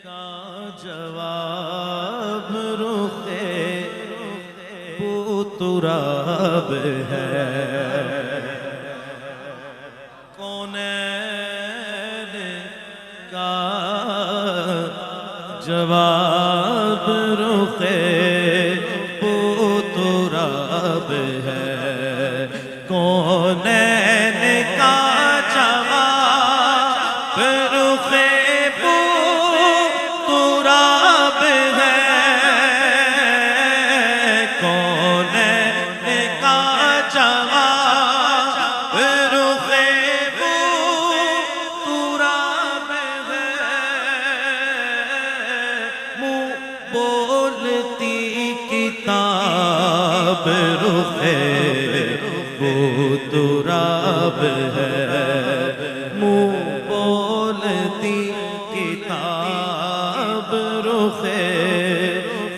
کا جواب رخے بوتراب ہے، کونین کا جواب رخے بوتراب ہے، کونین کا جواب رخے بوتراب ہے، کونین کا جواب رخے بوتراب ہے، منہ بولتی کتاب رخے بوتراب ہے، منہ بولتی کتاب رخے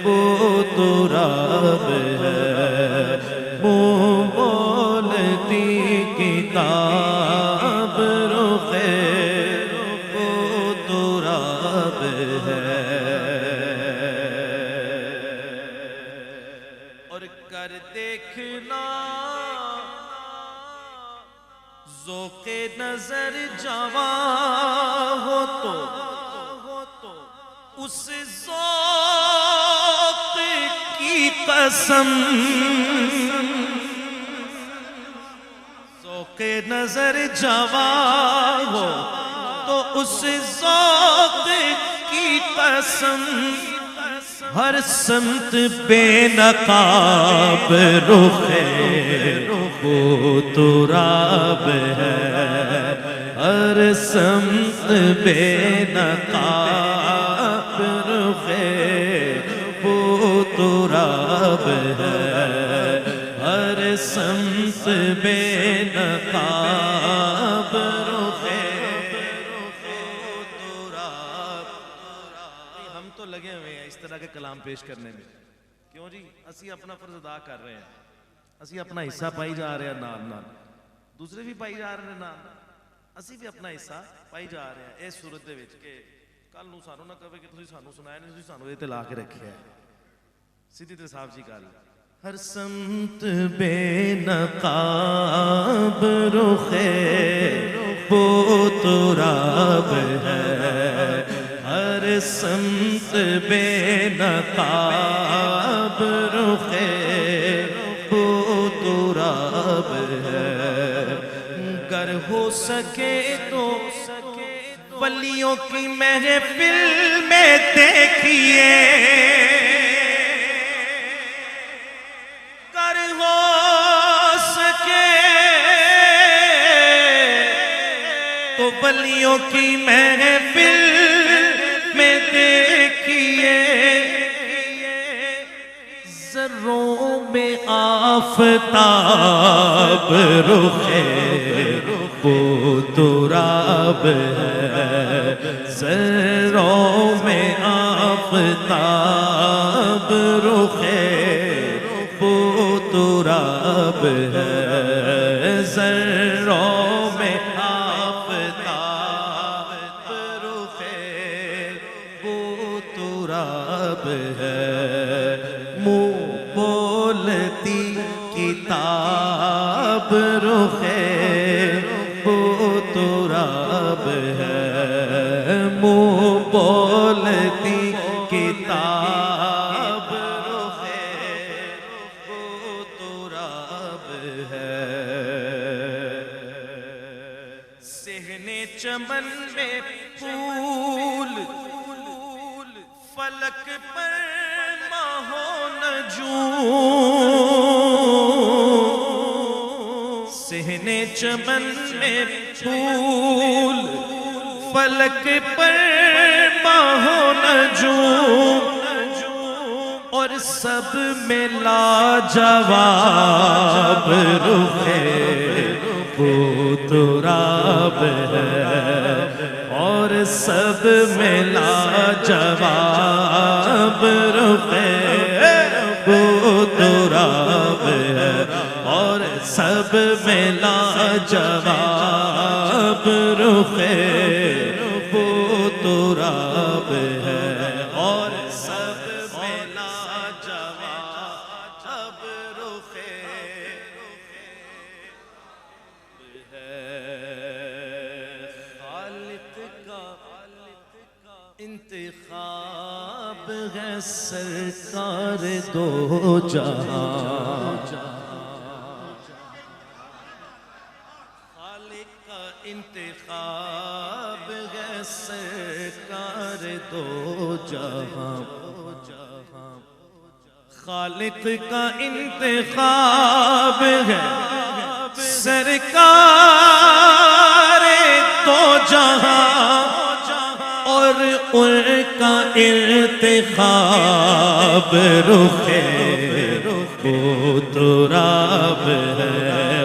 بوتراب ہے، منہ بولتی کتاب رخے بوتراب ہے، اور کر دیکھنا ذوق نظر جواں ہو تو اس ذوق کی قسم، ذوق نظر جواں ہو تو اس ذوق کی قسم، ہر سمت بے نقاب رخے بوتراب ہے، ہر سمت بے نقاب رخے بوتراب ہے، ہر سمت بے نقاب رخے بوتراب۔ ہم تو لگے ہوئے ہیں اس طرح کے کلام پیش کرنے میں، کیوں جی؟ اسی اپنا فرض ادا کر رہے ہیں، اسی اپنا حصہ پائی جا رہے ہیں، نال نال دوسرے بھی پائی جا رہے ہیں، نال اسی بھی اپنا حصہ پائی جا رہے ہیں، اس صورت دے وچ کہ کل نو سانو نہ کہے کہ تسی سانو سنایا نہیں، تسی سانو یہ تے لا کے رکھیا ہے، سیدھی تے صاف جی گل۔ ہر سمت بے نقاب رخے بوتراب ہے، ہر سمت بے نقاب رخے بوتراب ہے، گر ہو سکے تو ولیوں کی محفل میں دیکھیے، گر ہو سکے تو ولیوں کی محفل میں دیکھیے، ذروں میں آفتاب رخے بوتراب ہے، ذروں میں آفتاب رخے بوتراب ہے، ذروں میں آفتاب رخے بوتراب ہے، منہ بولتی کتاب رخے بوتراب ہے، منہ بولتی کتاب رخے بوتراب ہے، صحن چمن میں پھول فلک پر ماہ و نجوم، صحن چمن میں پھول فلک پر ماہ و نجوم، اور سب میں لاجواب رخے بوتراب ہے، اور سب میں لاجواب رخے بوتراب ہے، اور سب میں لاجواب رخے بوتراب تراب ہے اور سب میں لاجواب اب رخ ہے خالق کا انتخاب ہے سرکار دو جہاں خالق کا انتخاب ہے سرکار دو جہاں خالق کا انتخاب ہے سرکار دو جہاں اور ان کا انتخاب رخ وہ تراب ہے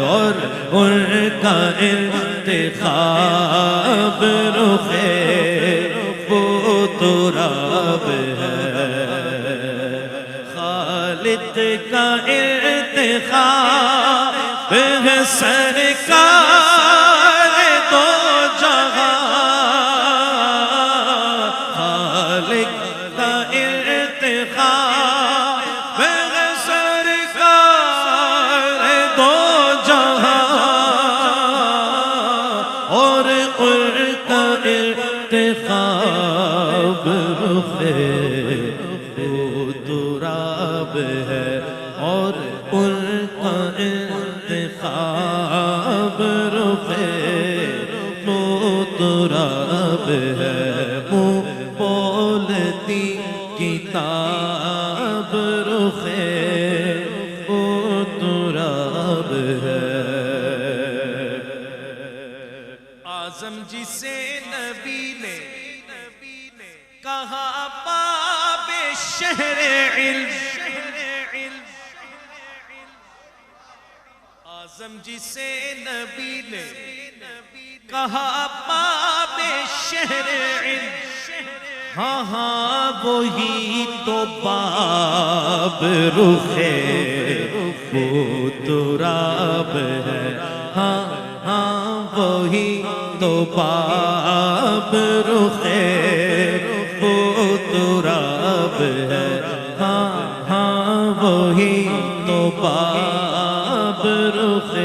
اور ان کا انتخاب رخ وہ تراب ہے خالق کا انتخاب ہے سرکار دو جہاں خالق کا انتخاب ہے سرکار دو جہاں اور ان کا انتخاب رخ وہ تراب ہے اور ان کا انتخاب رخ وہ تراب ہے منہ بولتی کتاب رخ وہ تراب ہے اعظم جسے نبی نے کہا باب شہر علم اعظم جسے نبی نے کہا باب شہر علم ہاں ہاں وہی تو باب رخ وہ تراب ہے ہاں ہاں وہی تو باب رخ وہ تراب ہے ہاں ہاں وہی تو باب رخ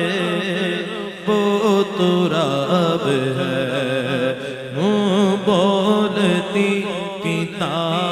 وہ تراب ہے منہ بولتی کتاب